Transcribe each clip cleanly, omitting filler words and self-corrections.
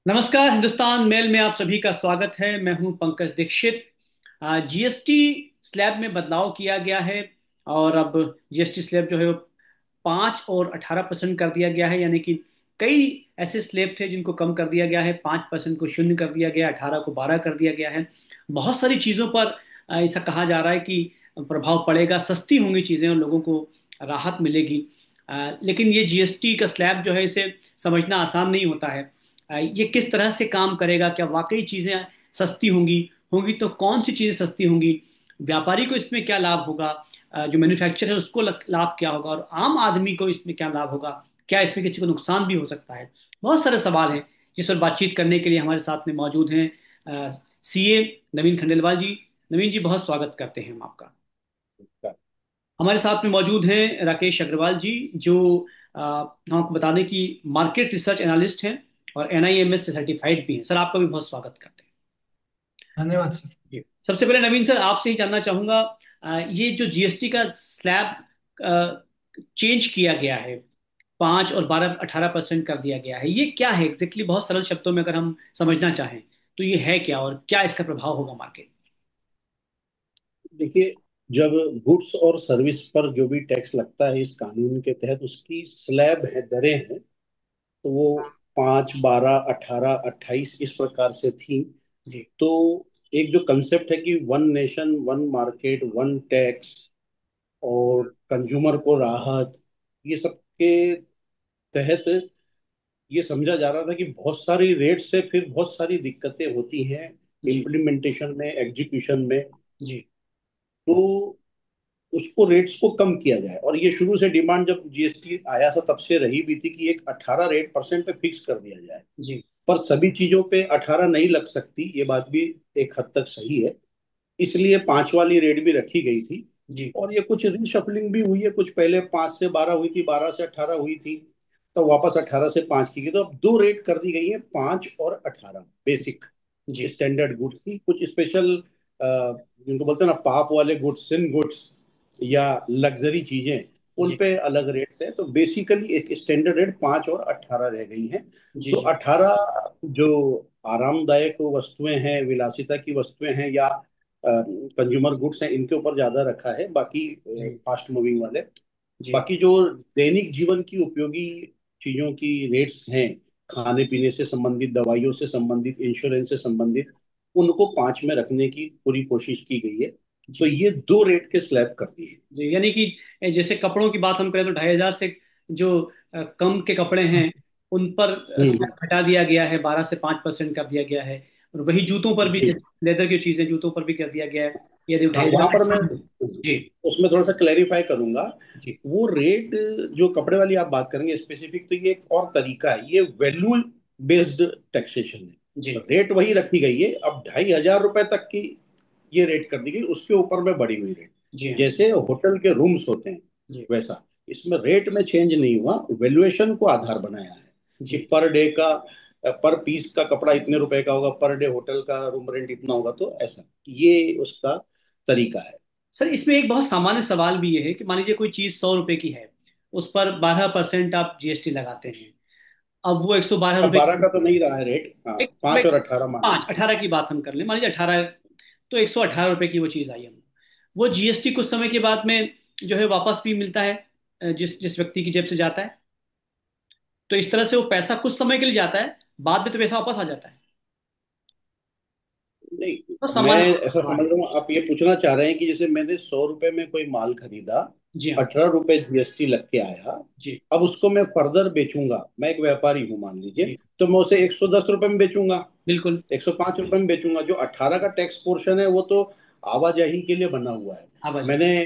नमस्कार, हिंदुस्तान मेल में आप सभी का स्वागत है। मैं हूं पंकज दीक्षित। जीएसटी स्लैब में बदलाव किया गया है और अब जीएसटी स्लैब जो है वो 5 और 18% कर दिया गया है। यानी कि कई ऐसे स्लैब थे जिनको कम कर दिया गया है। 5% को शून्य कर दिया गया, 18 को 12 कर दिया गया है। बहुत सारी चीज़ों पर ऐसा कहा जा रहा है कि प्रभाव पड़ेगा, सस्ती होंगी चीज़ें और लोगों को राहत मिलेगी। लेकिन ये जीएसटी का स्लैब जो है इसे समझना आसान नहीं होता है। ये किस तरह से काम करेगा, क्या वाकई चीजें सस्ती होंगी होंगी तो कौन सी चीजें सस्ती होंगी, व्यापारी को इसमें क्या लाभ होगा, जो मैन्युफैक्चर है उसको लाभ क्या होगा और आम आदमी को इसमें क्या लाभ होगा, क्या इसमें किसी को नुकसान भी हो सकता है। बहुत सारे सवाल हैं जिस पर बातचीत करने के लिए हमारे साथ में मौजूद हैं सीए नवीन खंडेलवाल जी। नवीन जी, बहुत स्वागत करते हैं हम आपका। हमारे साथ में मौजूद हैं राकेश अग्रवाल जी, जो हम आपको बता दें कि मार्केट रिसर्च एनालिस्ट हैं और एनआईएमएस से सर्टिफाइड भी हैं। सर, आपका भी बहुत स्वागत करते धन्यवाद सर। हैं जी। सबसे पहले नवीन सर, आपसे ही जानना चाहूंगा, ये जो जीएसटी का स्लैब चेंज किया गया है, 5 और 12 18% कर दिया गया है, ये क्या है एग्जैक्टली? बहुत सरल शब्दों में अगर हम समझना चाहें तो ये है क्या और क्या इसका प्रभाव होगा मार्केट? देखिए, जब गुड्स और सर्विस पर जो भी टैक्स लगता है इस कानून के तहत उसकी स्लैब है, दरें हैं। तो वो 5, 12, 18, 28 इस प्रकार से थी। जी तो एक जो कंसेप्ट है कि one nation one market one tax और कंज्यूमर को राहत, ये सब के तहत ये समझा जा रहा था कि बहुत सारी रेट से फिर बहुत सारी दिक्कतें होती हैं जी इम्प्लीमेंटेशन में, एग्जीक्यूशन में। जी तो उसको रेट्स को कम किया जाए, और ये शुरू से डिमांड जब जीएसटी आया था तब से रही भी थी कि एक 18 रेट % पे फिक्स कर दिया जाए। जी पर सभी चीजों पे 18 नहीं लग सकती, ये बात भी एक हद तक सही है। इसलिए 5 वाली रेट भी रखी गई थी। जी और ये कुछ रीशफलिंग भी हुई है, कुछ पहले 5 से 12 हुई थी, 12 से 18 हुई थी, तो वापस 18 से 5 की गई। तो अब दो रेट कर दी गई है, 5 और 18। बेसिक जी स्टैंडर्ड गुड्स की, कुछ स्पेशल जिनको बोलते हैं ना पाप वाले गुड्स, सिन गुड्स या लग्जरी चीजें, उन जी पे अलग रेट्स है। तो बेसिकली एक स्टैंडर्ड रेट 5 और 18 रह गई हैं। जी तो जी 18 जो आरामदायक वस्तुएं हैं, विलासिता की वस्तुएं हैं या कंज्यूमर गुड्स हैं, इनके ऊपर ज्यादा रखा है। बाकी जी फास्ट मूविंग वाले, जी बाकी जो दैनिक जीवन की उपयोगी चीजों की रेट्स हैं, खाने पीने से संबंधित, दवाइयों से संबंधित, इंश्योरेंस से संबंधित, उनको 5 में रखने की पूरी कोशिश की गई है। तो जी ये दो रेट के स्लैब कर दिए। जी। यानी कि जैसे कपड़ों की बात हम करें तो 2,500 से जो कम के कपड़े हैं उन पर हम्म। स्लैब घटा दिया गया है, 12 से 5% कर दिया गया है। और वही जूतों पर भी, जी। जैसे लेदर की चीजें, जूतों पर भी कर दिया गया है। यदि हाँ, 2,500 वहां से पर मैं कम है। जी उसमें थोड़ा सा क्लैरिफाई करूंगा। जी वो रेट जो कपड़े वाली आप बात करेंगे स्पेसिफिक, तो ये एक और तरीका है, ये वैल्यू बेस्ड टैक्सेशन है। जी रेट वही रखी गई है, अब 2,500 रुपए तक की ये रेट कर दी गई, उसके ऊपर में बढ़ी हुई रेट। जी हाँ जैसे होटल के रूम्स होते हैं जी वैसा, इसमें रेट में चेंज नहीं हुआ, वैल्यूएशन को आधार बनाया है कि जी। पर डे का, पर पीस का कपड़ा इतने रुपए का होगा, पर डे होटल का रूम रेंट इतना होगा। तो ऐसा ये उसका तरीका है। सर, इसमें एक बहुत सामान्य सवाल भी ये है कि मान लीजिए कोई चीज 100 रुपए की है, उस पर 12% आप जीएसटी लगाते हैं। अब वो 112 अब रुपए 12 की, का तो नहीं रहा है रेट, हाँ। एक 5 और 18 मान पाँच लीजिए। 18 की बात हम कर लें, मान लीजिए 18, तो 118 रुपए की वो चीज़ आई हम, वो जीएसटी कुछ समय के बाद में जो है वापस भी मिलता है जिस जिस व्यक्ति की जेब से जाता है। तो इस तरह से वो पैसा कुछ समय के लिए जाता है, बाद में तो पैसा वापस आ जाता है। नहीं, तो मैं सामान्य ऐसा सवाल समझ है। रहा हूँ आप ये पूछना चाह रहे हैं कि जैसे मैंने 100 रुपए में कोई माल खरीदा, जी हाँ 18 रुपए जीएसटी लग के आया। जी अब उसको मैं फर्दर बेचूंगा, मैं एक व्यापारी हूँ मान लीजिए, जी। तो मैं उसे 110 रुपए में बेचूंगा, बिल्कुल। 105 रुपए में बेचूंगा। जो 18 का टैक्स पोर्शन है वो तो आवाजाही के लिए बना हुआ है, आवाजाही। मैंने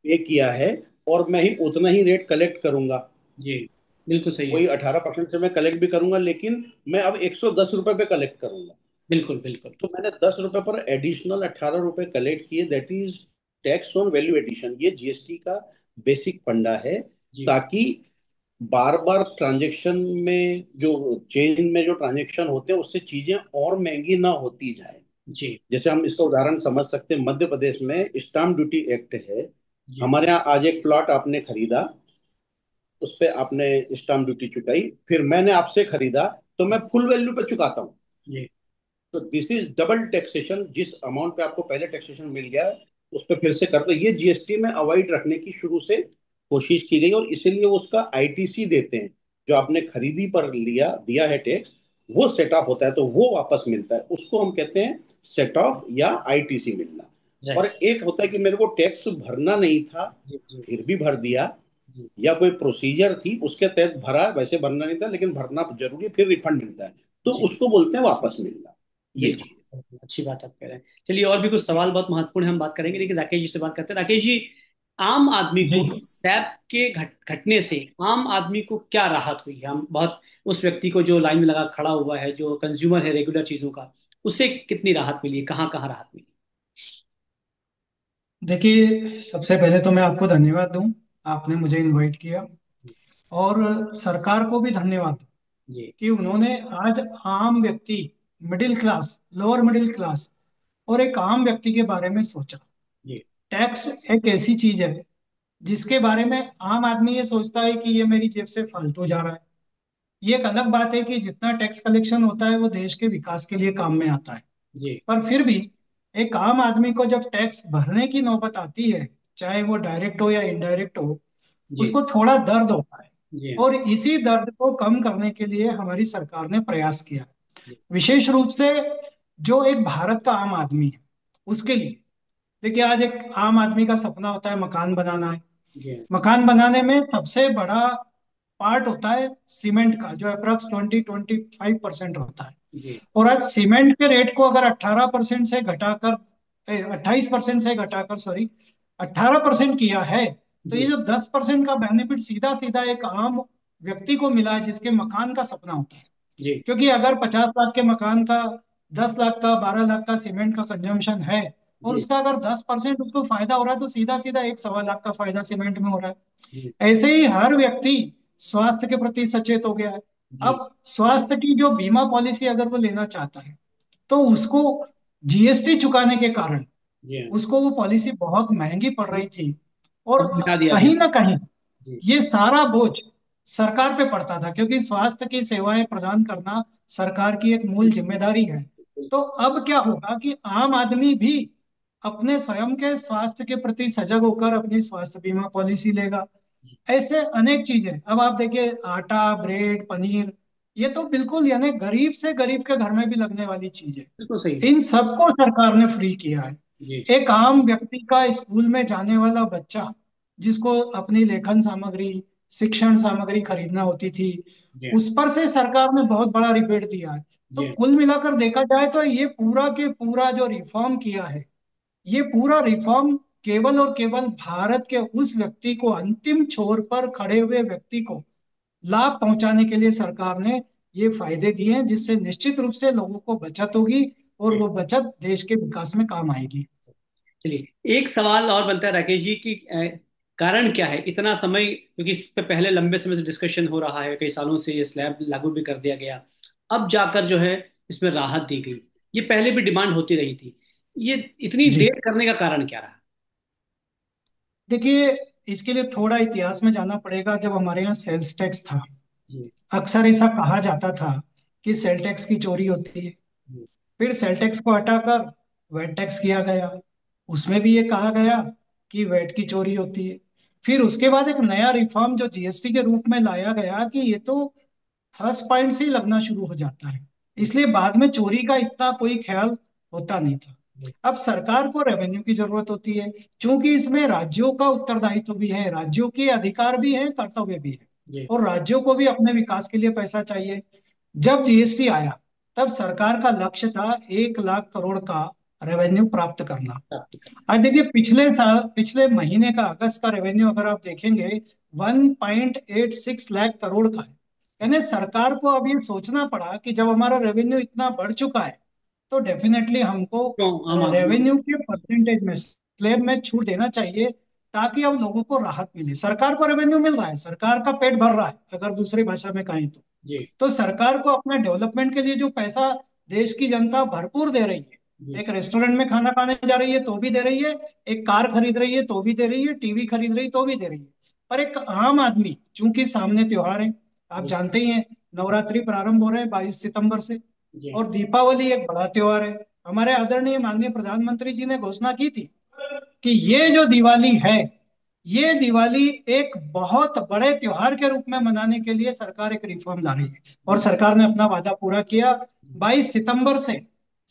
पे किया है, और मैं ही उतना ही रेट कलेक्ट करूंगा। जी, बिल्कुल सही है। वही 18% से मैं कलेक्ट भी करूंगा, लेकिन मैं अब 110 रुपए पे कलेक्ट करूंगा। बिल्कुल बिल्कुल। तो मैंने 10 रुपए पर एडिशनल 18 रुपए कलेक्ट किए, that is tax on value addition. ये जीएसटी का बेसिक फंडा है, जी ताकि बार बार ट्रांजेक्शन में, जो चेंज में जो ट्रांजेक्शन होते हैं, उससे चीजें और महंगी ना होती जाए। जी जैसे हम इसका उदाहरण समझ सकते हैं, मध्य प्रदेश में स्टाम्प ड्यूटी एक्ट है। जी हमारे यहाँ आज एक प्लॉट आपने खरीदा, उस पे आपने स्टाम्प ड्यूटी चुकाई, फिर मैंने आपसे खरीदा, तो मैं फुल वैल्यू पे चुकाता हूँ। जी तो दिस इज डबल टैक्सेशन। जिस अमाउंट पे आपको पहले टैक्सेशन मिल गया है, उस पर फिर से करते, ये जीएसटी में अवॉइड रखने की शुरू से कोशिश की गई, और इसीलिए वो उसका आईटीसी देते हैं। जो आपने खरीदी पर लिया दिया है टैक्स, वो सेट ऑफ होता है तो वो वापस मिलता है, उसको हम कहते हैं सेट ऑफ या आईटीसी मिलना। और राइट। एक होता है कि मेरे को टैक्स भरना नहीं था, जी जी फिर भी भर दिया, जी या कोई प्रोसीजर थी उसके तहत भरा, वैसे भरना नहीं था लेकिन भरना जरूरी, फिर रिफंड मिलता है, तो जी। उसको बोलते हैं वापस मिलना। ये बिल्कुल चीज। बिल्कुल, अच्छी बात आप कह रहे हैं। चलिए, और भी कुछ सवाल बहुत महत्वपूर्ण है, हम बात करेंगे, लेकिन राकेश जी से बात करते हैं। राकेश जी, आम आदमी जी को सैप के घटने से आम आदमी को क्या राहत हुई है? हम बहुत, उस व्यक्ति को जो लाइन में लगा खड़ा हुआ है, जो कंज्यूमर है रेगुलर चीजों का, उससे कितनी राहत मिली है, कहाँ कहाँ राहत मिली? देखिए, सबसे पहले तो मैं आपको धन्यवाद दूं, आपने मुझे इनवाइट किया। और सरकार को भी धन्यवाद दूं जी कि उन्होंने आज आम व्यक्ति, middle class, lower middle class और एक आम व्यक्ति के बारे में सोचा। जी टैक्स एक ऐसी चीज है जिसके बारे में आम आदमी ये सोचता है कि ये मेरी जेब से फालतू जा रहा है। ये एक अलग बात है कि जितना टैक्स कलेक्शन होता है वो देश के विकास के लिए काम में आता है। जी पर फिर भी एक आम आदमी को जब टैक्स भरने की नौबत आती है, चाहे वो डायरेक्ट हो या इनडायरेक्ट हो, जी उसको थोड़ा दर्द होता है। जी और इसी दर्द को कम करने के लिए हमारी सरकार ने प्रयास किया है। जी विशेष रूप से जो एक भारत का आम आदमी है उसके लिए। देखिए, आज एक आम आदमी का सपना होता है मकान बनाना है। जी मकान बनाने में सबसे बड़ा पार्ट होता है सीमेंट का, जो अप्रॉक्स 20-25% होता है। जी और आज सीमेंट के रेट को अगर 18% से घटाकर, 28% से घटाकर, सॉरी, 18% किया है, तो ये जी जो 10% का बेनिफिट सीधा सीधा एक आम व्यक्ति को मिला है जिसके मकान का सपना होता है। जी क्योंकि अगर 50 लाख के मकान का 10 लाख का, 12 लाख का सीमेंट का कंजम्पशन है, और जी उसका अगर 10% उसको फायदा हो रहा है, तो सीधा सीधा 1-1.25 लाख का फायदा सीमेंट में हो रहा जी है। ऐसे ही हर व्यक्ति स्वास्थ्य के प्रति सचेत हो गया है। जी अब स्वास्थ्य की जो बीमा पॉलिसी अगर वो लेना चाहता है, तो उसको जीएसटी चुकाने के कारण जी उसको वो पॉलिसी बहुत महंगी पड़ रही थी। और अब हटा दिया गया। कहीं ना कहीं जी ये सारा बोझ सरकार पे पड़ता था, क्योंकि स्वास्थ्य की सेवाएं प्रदान करना सरकार की एक मूल जिम्मेदारी है। बिल्कुल। तो अब क्या होगा कि आम आदमी भी अपने स्वयं के स्वास्थ्य के प्रति सजग होकर अपनी स्वास्थ्य बीमा पॉलिसी लेगा। ऐसे अनेक चीजें, अब आप देखिए, आटा, ब्रेड, पनीर, ये तो बिल्कुल यानी गरीब से गरीब के घर में भी लगने वाली चीज है। बिल्कुल सही है। इन सबको सरकार ने फ्री किया है। जी एक आम व्यक्ति का स्कूल में जाने वाला बच्चा, जिसको अपनी लेखन सामग्री, शिक्षण सामग्री खरीदना होती थी, जी उस पर से सरकार ने बहुत बड़ा रिबेट दिया है। तो जी कुल मिलाकर देखा जाए तो ये पूरा के पूरा जो रिफॉर्म किया है, ये पूरा रिफॉर्म केवल और केवल भारत के उस व्यक्ति को, अंतिम छोर पर खड़े हुए व्यक्ति को लाभ पहुंचाने के लिए सरकार ने ये फायदे दिए हैं, जिससे निश्चित रूप से लोगों को बचत होगी और जी। वो बचत देश के विकास में काम आएगी। चलिए, एक सवाल और बनता है राकेश जी कि कारण क्या है इतना समय, क्योंकि इस पे पहले लंबे समय से डिस्कशन हो रहा है, कई सालों से ये स्लैब लागू भी कर दिया गया, अब जाकर जो है इसमें राहत दी गई। ये पहले भी डिमांड होती रही थी, ये इतनी जी, देर करने का कारण क्या रहा? देखिए, इसके लिए थोड़ा इतिहास में जाना पड़ेगा। जब हमारे यहाँ सेल्स टैक्स था, जी अक्सर ऐसा कहा जाता था कि सेल टैक्स की चोरी होती है। जी फिर सेल टैक्स को हटाकर वेट टैक्स किया गया, उसमें भी ये कहा गया कि वेट की चोरी होती है। फिर उसके बाद एक नया रिफॉर्म जो जीएसटी के रूप में लाया गया कि ये तो फर्स्ट पॉइंट से ही लगना शुरू हो जाता है, इसलिए बाद में चोरी का इतना कोई ख्याल होता नहीं था। जी अब सरकार को रेवेन्यू की जरूरत होती है, क्योंकि इसमें राज्यों का उत्तरदायित्व भी है, राज्यों के अधिकार भी हैं, कर्तव्य भी है। जी और राज्यों को भी अपने विकास के लिए पैसा चाहिए। जब जीएसटी आया, तब सरकार का लक्ष्य था 1 लाख करोड़ का रेवेन्यू प्राप्त करना। प्राप्त करना। आज देखिए, पिछले साल, पिछले महीने का अगस्त का रेवेन्यू अगर आप देखेंगे, 1.86 लाख करोड़ का है। यानी सरकार को अब ये सोचना पड़ा कि जब हमारा रेवेन्यू इतना बढ़ चुका है, तो डेफिनेटली हमको क्यों आम आदमी? रेवेन्यू के परसेंटेज में, स्लैब में छूट देना चाहिए, ताकि अब लोगों को राहत मिले। सरकार को रेवेन्यू मिल रहा है, सरकार का पेट भर रहा है, अगर दूसरी भाषा में कहें तो। जी तो सरकार को अपने डेवलपमेंट के लिए जो पैसा देश की जनता भरपूर दे रही है, जी एक रेस्टोरेंट में खाना खाने जा रही है तो भी दे रही है, एक कार खरीद रही है तो भी दे रही है, टीवी खरीद रही है तो भी दे रही है। पर एक आम आदमी, चूंकि सामने त्योहार है, आप जी जानते ही हैं, नवरात्रि प्रारंभ हो रहे हैं 22 सितंबर से। जी। और दीपावली एक बड़ा त्योहार है। हमारे आदरणीय माननीय प्रधानमंत्री जी ने घोषणा की थी कि ये जो दिवाली है, ये दिवाली एक बहुत बड़े त्योहार के रूप में मनाने के लिए सरकार एक रिफॉर्म ला रही है, और सरकार ने अपना वादा पूरा किया। 22 सितंबर से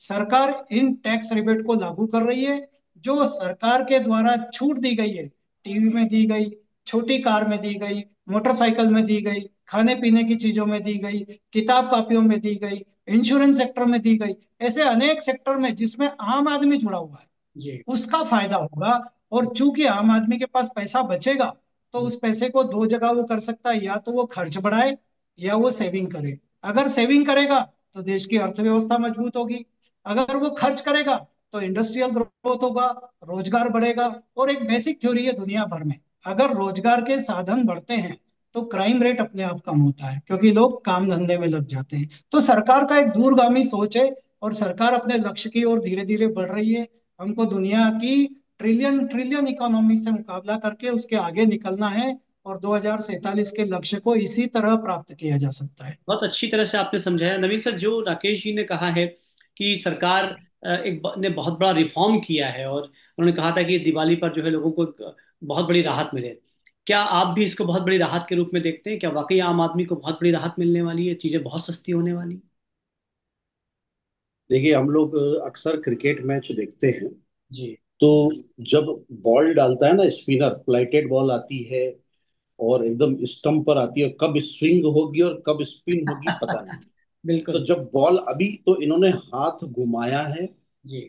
सरकार इन टैक्स रिबेट को लागू कर रही है। जो सरकार के द्वारा छूट दी गई है, टीवी में दी गई, छोटी कार में दी गई, मोटरसाइकिल में दी गई, खाने पीने की चीजों में दी गई, किताब कॉपियों में दी गई, इंश्योरेंस सेक्टर में दी गई, ऐसे अनेक सेक्टर में जिसमें आम आदमी जुड़ा हुआ है, जी। उसका फायदा होगा। और चूंकि आम आदमी के पास पैसा बचेगा, तो उस पैसे को दो जगह वो कर सकता है, या तो वो खर्च बढ़ाए या वो सेविंग करे। अगर सेविंग करेगा तो देश की अर्थव्यवस्था मजबूत होगी। अगर वो खर्च करेगा तो इंडस्ट्रियल ग्रोथ होगा, रोजगार बढ़ेगा। और एक बेसिक थ्योरी है दुनिया भर में, अगर रोजगार के साधन बढ़ते हैं तो क्राइम रेट अपने आप कम होता है, क्योंकि लोग काम धंधे में लग जाते हैं। तो सरकार का एक दूरगामी सोच है, और सरकार अपने लक्ष्य की ओर धीरे धीरे बढ़ रही है। हमको दुनिया की ट्रिलियन ट्रिलियन इकोनॉमी से मुकाबला करके उसके आगे निकलना है, और 2047 के लक्ष्य को इसी तरह प्राप्त किया जा सकता है। बहुत अच्छी तरह से आपने समझाया नवीन सर। जो राकेश जी ने कहा है कि सरकार ने बहुत बड़ा रिफॉर्म किया है, और उन्होंने कहा था कि दिवाली पर जो है लोगों को एक बहुत बड़ी राहत मिले। क्या आप भी इसको बहुत बड़ी राहत के रूप में देखते हैं? क्या वाकई आम आदमी को बहुत बड़ी राहत मिलने वाली है, चीजें बहुत सस्ती होने वाली? देखिए, हम लोग अक्सर क्रिकेट मैच देखते हैं। जी। तो जब बॉल डालता है ना स्पिनर, फ्लाइटेड बॉल आती है और एकदम स्टंप पर आती है, कब स्विंग होगी और कब स्पिन होगी पता नहीं। तो बिल्कुल। जब बॉल अभी तो इन्होंने हाथ घुमाया है, जी।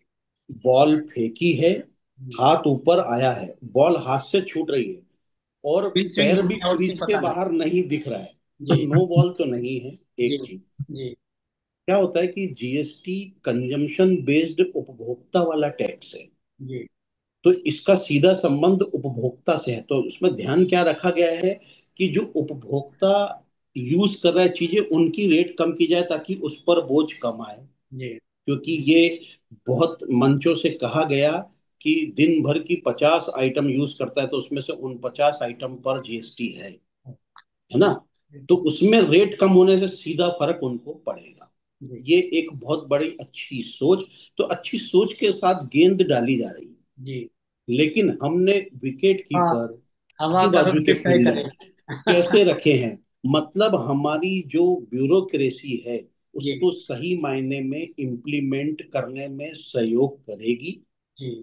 बॉल फेंकी है, जी। हाथ ऊपर आया है, बॉल हाथ से छूट रही है, और फिर स्विंग पैर भी होगी या आउट क्रीज स्विंग के पता नहीं। बाहर नहीं दिख रहा है। तो जी। नो बॉल तो नहीं है। जी। एक चीज जी। क्या होता है कि जीएसटी कंजम्पशन बेस्ड उपभोक्ता वाला टैक्स है। जी। तो इसका सीधा संबंध उपभोक्ता से है। तो उसमें ध्यान क्या रखा गया है कि जो उपभोक्ता यूज कर रहा है चीजें, उनकी रेट कम की जाए ताकि उस पर बोझ कम आए। जी। क्योंकि ये बहुत मंचों से कहा गया कि दिन भर की 50 आइटम यूज करता है, तो उसमें से उन 50 आइटम पर जीएसटी है ना। तो उसमें रेट कम होने से सीधा फर्क उनको पड़ेगा। जी। ये एक बहुत बड़ी अच्छी सोच। तो अच्छी सोच के साथ गेंद डाली जा रही है, जी। लेकिन हमने विकेट हाँ। कीपर, हवा आजू का बाजू रुख के किस तय फील्डर करे। कैसे रखे हैं। मतलब हमारी जो ब्यूरोक्रेसी है जी। उसको सही मायने में इम्प्लीमेंट करने में सहयोग करेगी। जी।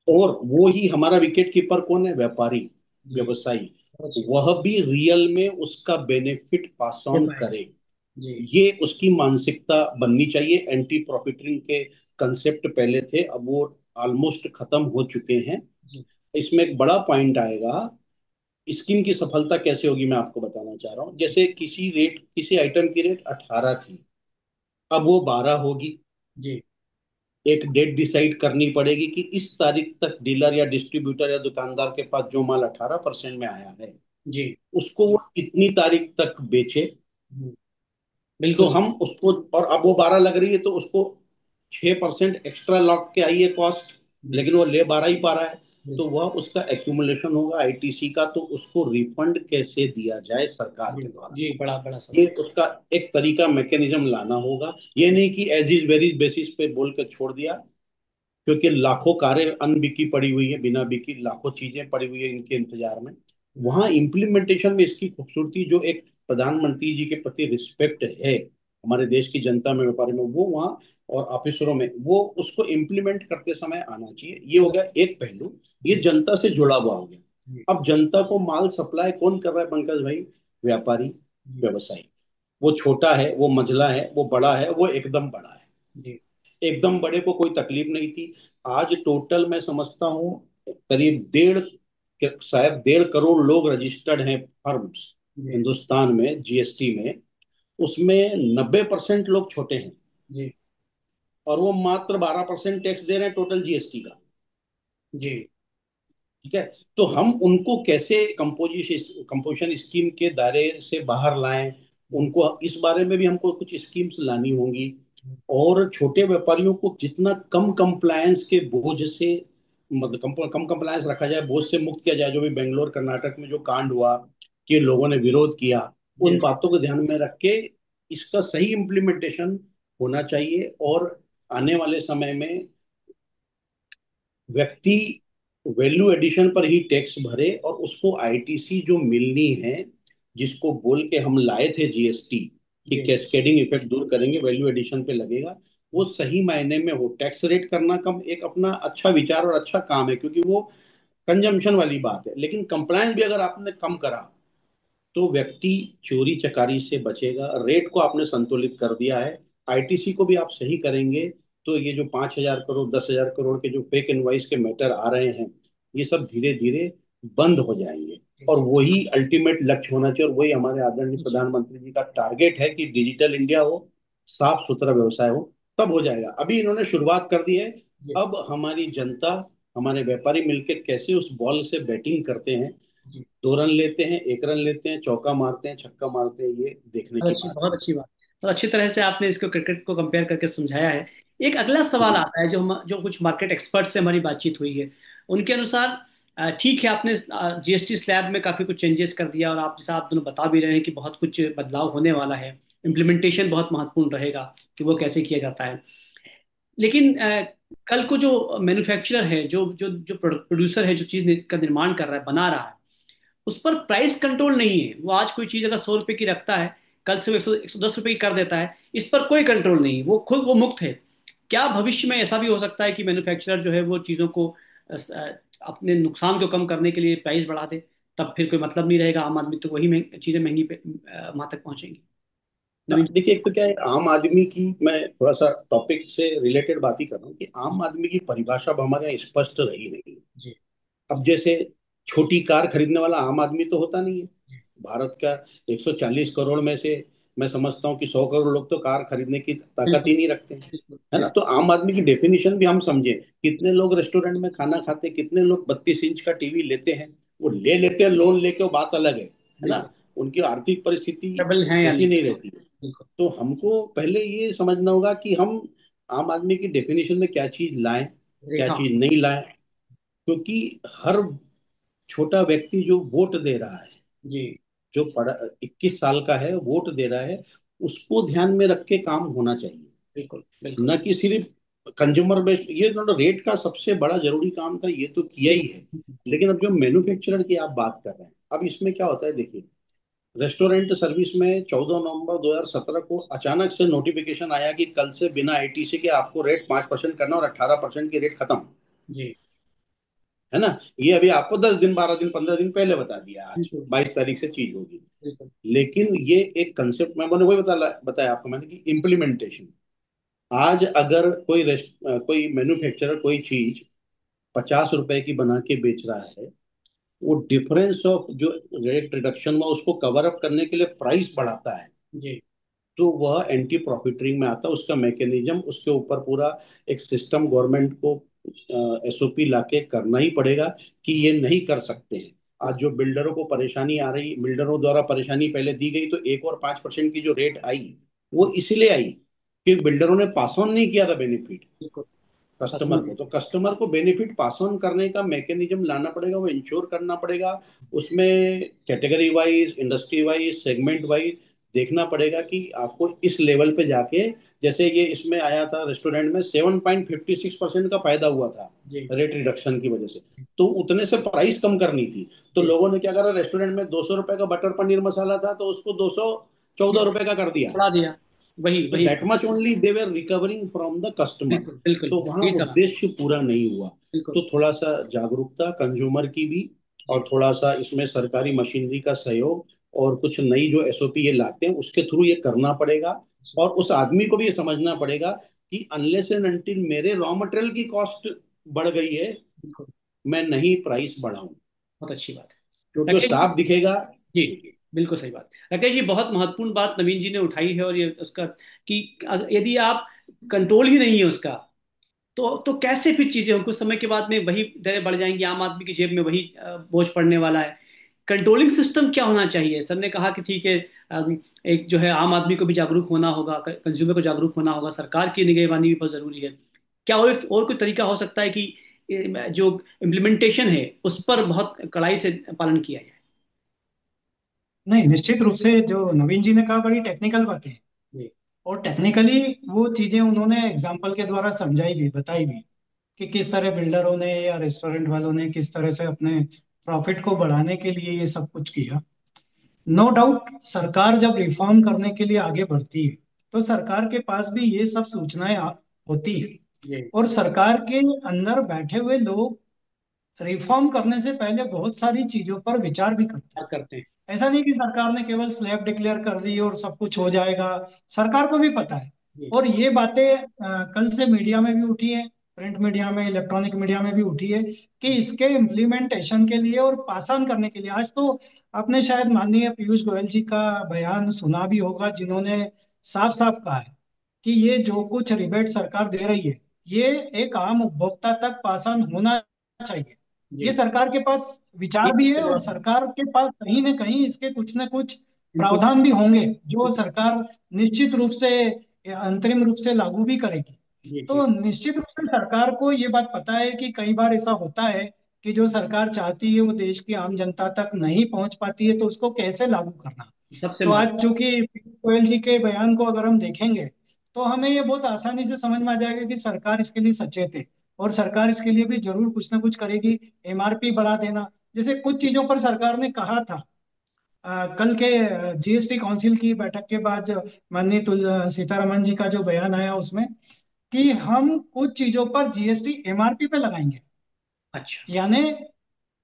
और वो ही हमारा विकेट कीपर कौन है? व्यापारी, जी। व्यवसायी। बहुत अच्छी बात। वह भी रियल में उसका बेनिफिट पास ले ऑन पाएगा। करे। जी। ये उसकी मानसिकता बननी चाहिए। एंटी प्रॉफिटरिंग के कंसेप्ट पहले थे, अब वो ऑलमोस्ट खत्म हो चुके हैं। जी। इसमें एक बड़ा पॉइंट आएगा। स्कीम की सफलता कैसे होगी मैं आपको बताना चाह रहा हूँ। जैसे किसी आइटम की रेट 18 थी, अब वो 12 होगी। जी। एक डेट डिसाइड करनी पड़ेगी कि इस तारीख तक डीलर या डिस्ट्रीब्यूटर या दुकानदार के पास जो माल 18% में आया है, जी। उसको वो इतनी तारीख तक बेचे। हम्म, तो बिल्कुल सही। हम उसको, और अब वो 12 लग रही है तो उसको 6% एक्स्ट्रा लॉक के आई है कॉस्ट, जी। लेकिन वो ले 12 ही पा रहा है। तो बिल्कुल। वह उसका एक्यूमुलेशन होगा आईटीसी का, तो उसको रिफंड कैसे दिया जाए सरकार जी। के द्वारा। जी, बड़ा बड़ा ये सवाल। उसका एक तरीका, मैकेनिज्म लाना होगा। ये नहीं कि एज इज वेरीज बेसिस पे बोल के छोड़ दिया। क्योंकि लाखों कारें अनबिकी पड़ी हुई है, बिना बिकी लाखों चीजें पड़ी हुई है इनके इंतजार में। वहां इम्प्लीमेंटेशन में इसकी खूबसूरती, जो एक प्रधानमंत्री जी के प्रति रिस्पेक्ट है हमारे देश की जनता में, व्यापारी में, वो वहाँ और ऑफिसरों में, वो उसको इम्प्लीमेंट करते समय आना चाहिए। ये हो गया एक पहलू। ये जी। जनता से जुड़ा हुआ हो जी। गया। अब जनता को माल सप्लाई कौन कर रहा है पंकज भाई? व्यापारी, जी। व्यवसायी। वो छोटा है, वो मझला है, वो बड़ा है, वो एकदम बड़ा है। जी। एकदम बड़े को कोई तकलीफ नहीं थी। आज टोटल मैं समझता हूँ करीब शायद 1.5 करोड़ लोग रजिस्टर्ड हैं फर्म्स जी। हिंदुस्तान में जीएसटी में। उसमें 90% लोग छोटे हैं, जी। और वो मात्र 12% टैक्स दे रहे हैं टोटल जीएसटी का। जी। ठीक है। तो हम उनको कैसे कंपोजिशन स्कीम के दायरे से बाहर लाएं, जी। उनको इस बारे में भी हमको कुछ स्कीम्स लानी होंगी। और छोटे व्यापारियों को जितना कम कंप्लायंस के बोझ से, मतलब कम कंप्लायंस रखा जाए, बोझ से मुक्त किया जाए। जो भी बेंगलोर कर्नाटक में जो कांड हुआ कि लोगों ने विरोध किया, जी। उन बातों को ध्यान में रख के इसका सही इम्प्लीमेंटेशन होना चाहिए। और आने वाले समय में व्यक्ति वैल्यू एडिशन पर ही टैक्स भरे, और उसको आईटीसी जो मिलनी है, जिसको बोल के हम लाए थे जीएसटी कि जी कैस्केडिंग इफेक्ट दूर करेंगे, वैल्यू एडिशन पे लगेगा, वो सही मायने में हो। टैक्स रेट करना कम एक अपना अच्छा विचार और अच्छा काम है, क्योंकि वो कंजम्पशन वाली बात है। लेकिन कंप्लायंस भी अगर आपने कम करा तो व्यक्ति चोरी चकारी से बचेगा। रेट को आपने संतुलित कर दिया है, आईटीसी को भी आप सही करेंगे, तो ये जो 5,000 करोड़ 10,000 करोड़ के जो फेक इनवाइस के मैटर आ रहे हैं, ये सब धीरे धीरे बंद हो जाएंगे। और वही अल्टीमेट लक्ष्य होना चाहिए, और वही हमारे आदरणीय जी प्रधानमंत्री जी का टारगेट है कि डिजिटल इंडिया हो, साफ सुथरा व्यवसाय हो, तब हो जाएगा। अभी इन्होंने शुरुआत कर दी है। जी अब हमारी जनता, हमारे व्यापारी मिलकर कैसे उस बॉल से बैटिंग करते हैं, जी। 2 रन लेते हैं, 1 रन लेते हैं, चौका मारते हैं, छक्का मारते हैं, ये देखने की बात है। बहुत अच्छी बात। तो अच्छी तरह से आपने इसको क्रिकेट को कंपेयर करके समझाया है। एक अगला सवाल जी आता है, जो कुछ मार्केट एक्सपर्ट से हमारी बातचीत हुई है, उनके अनुसार ठीक है, आपने जीएसटी स्लैब में काफी कुछ चेंजेस कर दिया, और आप जैसा आप दोनों बता भी रहे हैं कि बहुत कुछ बदलाव होने वाला है। इम्प्लीमेंटेशन बहुत महत्वपूर्ण रहेगा कि वो कैसे किया जाता है। लेकिन कल को जो मैन्युफैक्चरर है, जो प्रोड्यूसर है, जो चीज का निर्माण कर रहा है, बना रहा है, उस पर प्राइस कंट्रोल नहीं है। वो आज कोई चीज अगर 100 रुपए की रखता है, कल से वो 110 रुपए की कर देता है। इस पर कोई कंट्रोल नहीं, वो खुद वो मुक्त है। क्या भविष्य में ऐसा भी हो सकता है कि मैन्युफैक्चरर जो है वो चीजों को अपने नुकसान को कम करने के लिए प्राइस बढ़ा दे? तब फिर कोई मतलब नहीं रहेगा, आम आदमी तो वही चीजें महंगी पे वहां तक पहुंचेंगी। नवीन जी। देखिए, एक तो क्या है, आम आदमी की, मैं थोड़ा सा टॉपिक से रिलेटेड बात ही कर रहा हूँ कि आम आदमी की परिभाषा अब हमारे यहाँ स्पष्ट रही नहीं। जी अब जैसे छोटी कार खरीदने वाला आम आदमी तो होता नहीं है। जी। भारत का 140 करोड़ में से मैं समझता हूँ कि 100 करोड़ लोग तो कार खरीदने की ताकत बिल्कुल ही नहीं रखते हैं। बिल्कुल है ना? तो आम आदमी की डेफिनेशन भी हम समझे, कितने लोग रेस्टोरेंट में खाना खाते हैं, कितने लोग 32 इंच का टीवी लेते हैं, वो ले लेते हैं लोन लेके, वो बात अलग है ना? बिल्कुल। उनकी आर्थिक परिस्थिति ट्रबल है या वैसी नहीं? नहीं रहती है। बिल्कुल। तो हमको पहले ये समझना होगा कि हम आम आदमी की डेफिनेशन में क्या चीज लाएं, क्या रेखा। चीज नहीं लाएं। क्योंकि हर छोटा व्यक्ति जो वोट दे रहा है, जी जो 21 साल का है, वोट दे रहा है, उसको ध्यान में रख के काम होना चाहिए। बिल्कुल बिल्कुल। न कि सिर्फ कंज्यूमर बेस्ड। ये तो रेट का सबसे बड़ा जरूरी काम था, ये तो किया ही है। लेकिन अब जो मैन्युफैक्चरर की आप बात कर रहे हैं, अब इसमें क्या होता है, देखिए, रेस्टोरेंट सर्विस में 14 नवंबर 2017 को अचानक से नोटिफिकेशन आया कि कल से बिना आईटीसी के आपको रेट 5% करना, और 18% की रेट खत्म। जी है ना? ये अभी आपको 10 दिन 12 दिन 15 दिन पहले बता दिया, आज बिल्कुल 22 तारीख से चीज होगी। बिल्कुल। लेकिन ये एक कंसेप्ट मैंने वही बताया आपको मैंने कि इम्प्लीमेंटेशन। आज अगर कोई मैन्युफैक्चरर कोई चीज 50 रुपए की बना के बेच रहा है, वो डिफरेंस ऑफ जो रेट रिडक्शन में उसको कवर अप करने के लिए प्राइस बढ़ाता है, जी तो वह एंटी प्रॉफिटरिंग में आता है। उसका मैकेनिज्म, उसके ऊपर पूरा एक सिस्टम गवर्नमेंट को एसओपी लाके करना ही पड़ेगा कि ये नहीं कर सकते हैं। आज जो बिल्डरों को परेशानी आ रही, बिल्डरों द्वारा परेशानी पहले दी गई, तो 1 और 5% की जो रेट आई, वो इसलिए आई कि बिल्डरों ने पास ऑन नहीं किया था बेनिफिट बिल्कुल। Customer customer. को। तो कस्टमर को बेनिफिट पास ऑन करने का मैकेनिज्म लाना पड़ेगा, वो इंश्योर करना पड़ेगा। उसमें category wise, industry wise, segment wise देखना पड़ेगा कि आपको इस लेवल पे जाके, जैसे ये इसमें आया था रेस्टोरेंट में 7.56% का फायदा हुआ था जी रेट रिडक्शन की वजह से, तो उतने से प्राइस कम करनी थी। तो जी। लोगों ने क्या करा, रेस्टोरेंट में 200 रुपए का बटर पनीर मसाला था, तो उसको 214 रुपए का कर दिया। बढ़ा दिया। वही तो वही। That much only they were recovering from the customer. बिल्कुल बिल्कुल, तो वहां यही कहा। उद्देश्य पूरा नहीं हुआ। बिल्कुल। तो थोड़ा सा जागरूकता कंज्यूमर की भी, जी और थोड़ा सा इसमें सरकारी मशीनरी का सहयोग, और कुछ नई जो एसओपी ये लाते हैं उसके थ्रू ये करना पड़ेगा। जी। और उस आदमी को भी ये समझना पड़ेगा कि अनलेस एंड अनटिल मेरे रॉ मटेरियल की कॉस्ट बढ़ गई है, बिल्कुल। मैं नहीं प्राइस बढ़ाऊं, बहुत अच्छी बात है क्योंकि वो राकेश जी। साफ दिखेगा। जी जी बिल्कुल सही बात। राकेश जी, बहुत महत्वपूर्ण बात नवीन जी ने उठाई है, और ये उसका कि यदि आप कंट्रोल ही नहीं है उसका, तो कैसे फिर चीजें कुछ समय के बाद में वही दरें बढ़ जाएंगी, आम आदमी की जेब में वही बोझ पड़ने वाला है। कंट्रोलिंग सिस्टम क्या होना चाहिए? सर ने कहा कि ठीक है, एक जो है आम आदमी को भी जागरूक होना होगा, कंज्यूमर को जागरूक होना होगा, सरकार की निगरानी भी बहुत जरूरी है। क्या और कोई तरीका हो सकता है कि जो इम्प्लीमेंटेशन है उस पर बहुत कड़ाई से पालन किया जाए? नहीं, निश्चित रूप से जो नवीन जी ने कहा बड़ी टेक्निकल बातें हैं। और टेक्निकली वो चीजें उन्होंने एग्जाम्पल के द्वारा समझाई भी, बताई भी, कि किस तरह बिल्डरों ने या रेस्टोरेंट वालों ने किस तरह से अपने प्रॉफिट को बढ़ाने के लिए ये सब कुछ किया। नो डाउट सरकार जब रिफॉर्म करने के लिए आगे बढ़ती है तो सरकार के पास भी ये सब सूचनाएं होती है, जी। और सरकार के अंदर बैठे हुए लोग रिफॉर्म करने से पहले बहुत सारी चीजों पर विचार भी करते क्या करते हैं। हैं। ऐसा नहीं कि सरकार ने केवल स्लैब डिक्लेयर कर दी और सब कुछ हो जाएगा। सरकार को भी पता है, जी। और ये बातें कल से मीडिया में भी उठी है, प्रिंट मीडिया में, इलेक्ट्रॉनिक मीडिया में भी उठी है, कि इसके इम्प्लीमेंटेशन के लिए और पास ऑन करने के लिए, आज तो आपने शायद माननीय पीयूष गोयल जी का बयान सुना भी होगा, जिन्होंने साफ साफ कहा है कि ये जो कुछ रिबेट सरकार दे रही है, ये एक आम उपभोक्ता तक पास ऑन होना चाहिए। जी। ये सरकार के पास विचार भी है, और सरकार के पास कहीं ना कहीं इसके कुछ ना कुछ इनपुट। प्रावधान भी होंगे जो सरकार निश्चित रूप से या अंतरिम रूप से लागू भी करेगी। जी। जी। तो निश्चित रूप से सरकार को ये बात पता है कि कई बार ऐसा होता है कि जो सरकार चाहती है वो देश की आम जनता तक नहीं पहुंच पाती है, तो उसको कैसे लागू करना। सबसे तो आज महत्व। चूंकि पीयूष गोयल जी के बयान को अगर हम देखेंगे तो हमें ये बहुत आसानी से समझ में आ जाएगा कि सरकार इसके लिए सचेत है, और सरकार इसके लिए भी जरूर कुछ ना कुछ करेगी। एमआरपी बढ़ा देना, जैसे कुछ चीजों पर सरकार ने कहा था, कल के जीएसटी काउंसिल की बैठक के बाद जो माननीय सीतारमन जी का जो बयान आया उसमें, कि हम कुछ चीजों पर जीएसटी एमआरपी पे लगाएंगे। अच्छा। यानी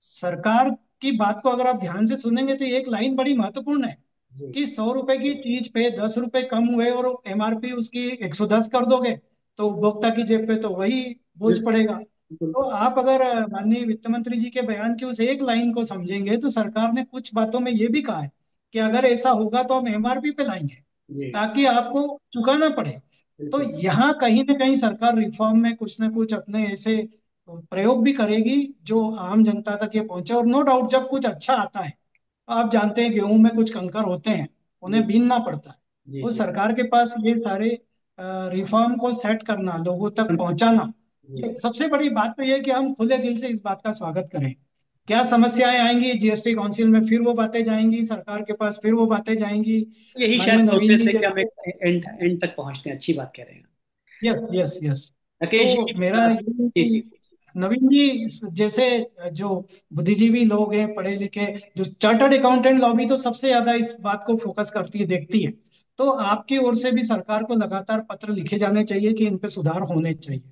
सरकार की बात को अगर आप ध्यान से सुनेंगे तो ये एक लाइन बड़ी महत्वपूर्ण है, जी। कि 100 रुपए की चीज पे 10 रुपए कम हुए और एमआरपी उसकी 110 कर दोगे, तो उपभोक्ता की जेब पे तो वही बोझ बिल्कुल। पड़ेगा। बिल्कुल। तो आप अगर माननीय वित्त मंत्री जी के बयान की उस एक लाइन को समझेंगे तो सरकार ने कुछ बातों में ये भी कहा है कि अगर ऐसा होगा तो हम एमआरपी पे लाएंगे, जी। ताकि आपको चुकाना पड़े। तो बिल्कुल। यहाँ कहीं ना कहीं सरकार रिफॉर्म में कुछ ना कुछ अपने ऐसे प्रयोग भी करेगी जो आम जनता तक ये पहुंचे। और नो डाउट जब कुछ अच्छा आता है, आप जानते हैं गेहूं में कुछ कंकर होते हैं, जी। उन्हें बीनना पड़ता है। जी। वो जी। सरकार के पास ये सारे रिफॉर्म को सेट करना, लोगों तक पहुंचाना, जी। सबसे बड़ी बात तो ये है कि हम खुले दिल से इस बात का स्वागत करें। क्या समस्याएं आएंगी जीएसटी काउंसिल में, फिर वो बातें जाएंगी सरकार के पास, फिर वो बातें जाएंगी यही शायद माननीय नवीन प्रोसेस जी है कि हम जैसे। एक एंड एंड तक पहुंचते हैं। अच्छी बात कह रहे हैं। Yes yes yes. तो राकेश जी। मेरा ये है जी। कि जी। नवीन जी जैसे जो बुद्धिजीवी लोग हैं, पढ़े लिखे, जो चार्टर्ड अकाउंटेंट लॉबी तो सबसे ज्यादा इस बात को फोकस करती है, देखती है, तो आपकी ओर से भी सरकार को लगातार पत्र लिखे जाने चाहिए कि इन पे सुधार होने चाहिए।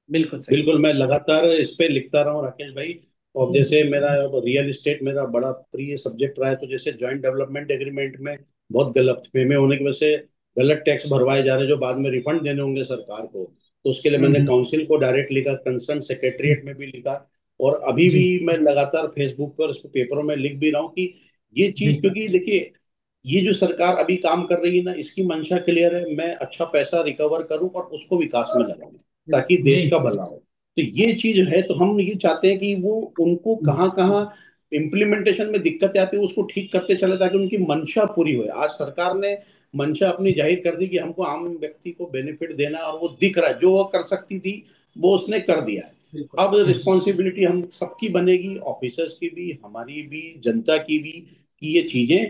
बिल्कुल सही। बिल्कुल, मैं लगातार इस पे लिखता रहा हूँ राकेश भाई। और जैसे मेरा रियल इस्टेट मेरा बड़ा प्रिय सब्जेक्ट रहा है, तो जैसे जॉइंट डेवलपमेंट एग्रीमेंट में बहुत गलतफहमी होने की वजह से गलत टैक्स भरवाए जा रहे हैं जो बाद में रिफंड देने होंगे सरकार को। तो उसके लिए मैंने हम्म। काउंसिल को डायरेक्ट लिखा, कंसर्न सेक्रेटरीट में भी लिखा, और अभी भी जी मैं लगातार फेसबुक पर, उसको पेपरों में लिख भी रहा हूँ कि ये चीज, जी। क्योंकि देखिए ये जो सरकार अभी काम कर रही है ना, इसकी मंशा क्लियर है, मैं अच्छा पैसा रिकवर करूं और उसको विकास में लगाऊं ताकि जी। देश का भला हो। तो ये चीज है, तो हम ये चाहते हैं कि वो उनको कहाँ कहाँ इम्प्लीमेंटेशन में दिक्कतें आती है उसको ठीक करते चले, ताकि उनकी मंशा पूरी हो। आज सरकार ने मंशा अपनी जाहिर कर दी कि हमको आम व्यक्ति को बेनिफिट देना है, और वो दिख रहा है, जो वो कर सकती थी वो उसने कर दिया है। बिल्कुल। अब यस। रिस्पॉन्सिबिलिटी हम सबकी बनेगी, ऑफिसर्स की भी, हमारी भी, जनता की भी, कि ये चीजें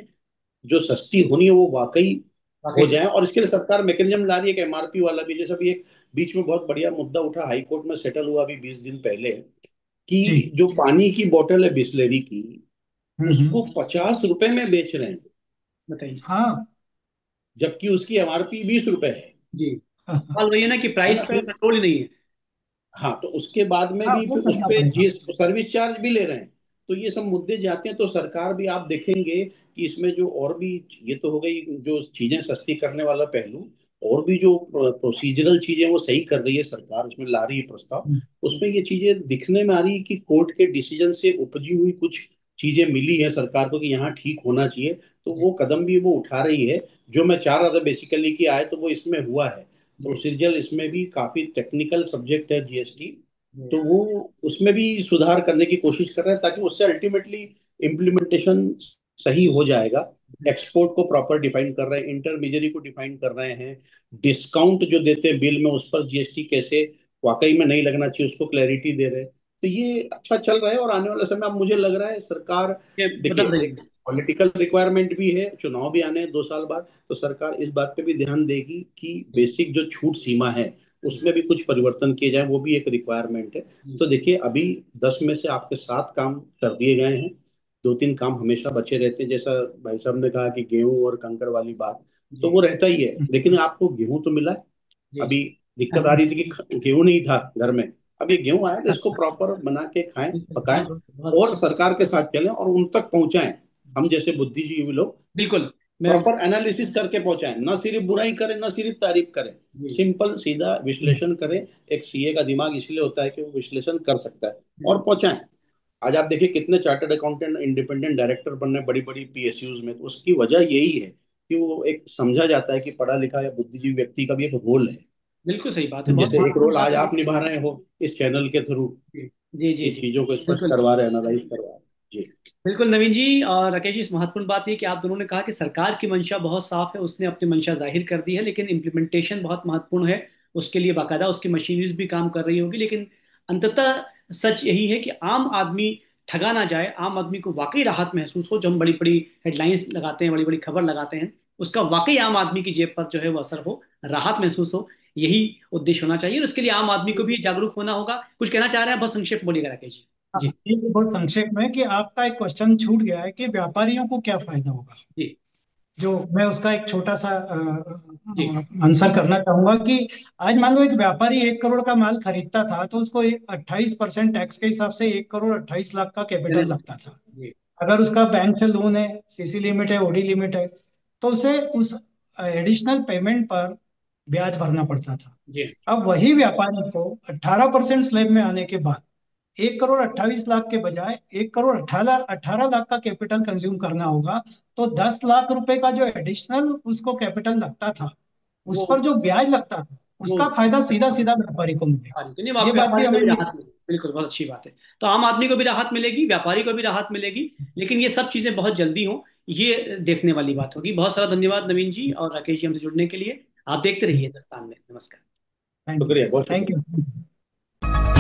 जो सस्ती होनी है वो वाकई हो वाकई जाए। और इसके लिए सरकार मैकेनिज्म ला रही है कि एमआरपी वाला भी, जैसे अभी एक बीच में बहुत बढ़िया मुद्दा उठा, हाई कोर्ट में सेटल हुआ अभी 20 दिन पहले, कि जी। जो पानी की बोतल है बिस्लेरी की, उसको हम्म। 50 रुपए में बेच रहे हैं, बताइए। हाँ जबकि उसकी एमआरपी 20 रुपए है। जी। हाँ सवाल वही है ना कि है प्राइस ना? पे कंट्रोल ही नहीं है। हाँ, तो उसके बाद में हाँ, भी वो फिर उस करना पे पड़ेगा। जीएस सर्विस चार्ज भी ले रहे हैं। तो ये सब मुद्दे जाते हैं, तो सरकार भी, आप देखेंगे कि इसमें जो और भी, ये तो हो गई जो चीजें सस्ती करने वाला पहलू, और भी जो प्रोसीजरल चीजें वो सही कर रही है सरकार, उसमें ला रही है प्रस्ताव। हम्म। उसमें ये चीजें दिखने में आ रही है कि कोर्ट के डिसीजन से उपजी हुई कुछ चीजें मिली है सरकार को कि यहाँ ठीक होना चाहिए, तो जी। वो कदम भी वो उठा रही है। जो मैं चाह रहा था बेसिकली कि आए, तो वो इसमें हुआ है। जी। प्रोसीजरल इसमें भी काफी टेक्निकल सब्जेक्ट है जीएसटी, जी। तो वो उसमें भी सुधार करने की कोशिश कर रहे हैं, ताकि उससे अल्टीमेटली इम्प्लीमेंटेशन सही हो जाएगा। एक्सपोर्ट को प्रॉपर डिफाइन कर रहे हैं, इंटरमीडियरी को डिफाइन कर रहे हैं, डिस्काउंट जो देते हैं बिल में उस पर जीएसटी कैसे वाकई में नहीं लगना चाहिए उसको क्लैरिटी दे रहे हैं। तो ये अच्छा चल रहा है, और आने वाले समय अब मुझे लग रहा है सरकार, ये बदल देखिए रही है। पॉलिटिकल रिक्वायरमेंट भी है, चुनाव भी आने हैं 2 साल बाद, तो सरकार इस बात पे भी ध्यान देगी कि जी बेसिक जो छूट सीमा है जी उसमें भी कुछ परिवर्तन किए जाए, वो भी एक रिक्वायरमेंट है। जी तो देखिए, अभी 10 में से आपके 7 काम कर दिए गए हैं, 2-3 काम हमेशा बचे रहते हैं, जैसा भाई साहब ने कहा कि गेहूं और कंकड़ वाली बात, तो जी वो रहता ही है, लेकिन आपको गेहूं तो मिला है। जी अभी जी। दिक्कत आ रही थी कि गेहूं नहीं था घर में, अब ये गेहूं आया तो इसको प्रॉपर बना के खाएं, हाँ, पकाएं, बहुत और अच्छी। सरकार के साथ चलें और उन तक पहुंचाएं। हम जैसे बुद्धिजीवी लोग बिल्कुल। मैं। प्रॉपर एनालिसिस करके पहुंचाएं, ना सिर्फ बुराई करें ना सिर्फ तारीफ करें, जी। सिंपल सीधा विश्लेषण करें। एक सीए का दिमाग इसलिए होता है कि वो विश्लेषण कर सकता है और पहुंचाएं। आज आप देखिए कितने चार्टर्ड अकाउंटेंट इंडिपेंडेंट डायरेक्टर बनने बड़ी बड़ी पीएसयूज में, तो उसकी वजह यही है कि वो एक समझा जाता है कि पढ़ा लिखा या बुद्धिजीवी व्यक्ति का भी एक रोल है। बिल्कुल सही बात है, बहुत जैसे एक महत्वपूर्ण रोल बात आज है। आप निभा रहे हो इस चैनल के थ्रू, जी जी जी ये जी। चीजों को स्पष्ट बिल्कुल करवा रहे हैं, एनालाइज करवा रहे हैं। जी। बिल्कुल नवीन जी और राकेश जी, इस महत्वपूर्ण बात है कि आप दोनों ने कहा कि सरकार की मंशा बहुत साफ है, उसने अपनी मंशा जाहिर कर दी है, लेकिन इम्प्लीमेंटेशन बहुत महत्वपूर्ण है। उसके लिए बाकायदा उसकी मशीनरीज भी काम कर रही होगी, लेकिन अंततः सच यही है कि आम आदमी ठगा ना जाए, आम आदमी को वाकई राहत महसूस हो। जो हम बड़ी बड़ी हेडलाइंस लगाते हैं, बड़ी बड़ी खबर लगाते हैं, उसका वाकई आम आदमी की जेब पर जो है वो असर हो, राहत महसूस हो। यही उद्देश्य होना चाहिए और उसके लिए आम आदमी को भी जागरूक होना होगा। कुछ कहना चाह रहे हैं, बहुत संक्षेप में बोलिएगा राकेश जी। हाँ, जी एक बहुत संक्षेप में कि आपका एक क्वेश्चन छूट गया है कि व्यापारियों को क्या फायदा होगा। जी जो मैं उसका एक छोटा सा जी आंसर करना चाहूंगा कि आज मान लो एक व्यापारी 1 करोड़ का माल खरीदता था, तो उसको 28% टैक्स के हिसाब से 1 करोड़ 28 लाख का कैपिटल लगता था। जी अगर उसका बैंक से लोन है, सीसी लिमिट है, ओडी लिमिट है, तो उसे उस एडिशनल पेमेंट पर ब्याज भरना पड़ता था। जी अब वही व्यापारी को 18% स्लैब में आने के बाद 1 करोड़ 28 लाख के बजाय 1 करोड़ 18 लाख का कैपिटल कंज्यूम करना होगा। तो 10 लाख रुपए का जो एडिशनल उसको कैपिटल लगता था, उस वो पर जो ब्याज लगता था, वो उसका फायदा सीधा सीधा व्यापारी को मिलेगा। व्यापारी को नहीं, आप ये बात भी व्यापारी को हमें भी राहत मिलेगी, बिल्कुल बहुत अच्छी बात है। तो आम आदमी को भी राहत मिलेगी, व्यापारी को भी राहत मिलेगी, लेकिन ये सब चीजें बहुत जल्दी हों, ये देखने वाली बात होगी। बहुत सारा धन्यवाद नवीन जी और राकेश जी हमसे जुड़ने के लिए। आप देखते रहिए हिंदुस्तान में। नमस्कार। थैंक शुक्रिया, बहुत थैंक शुक्रिया। यू।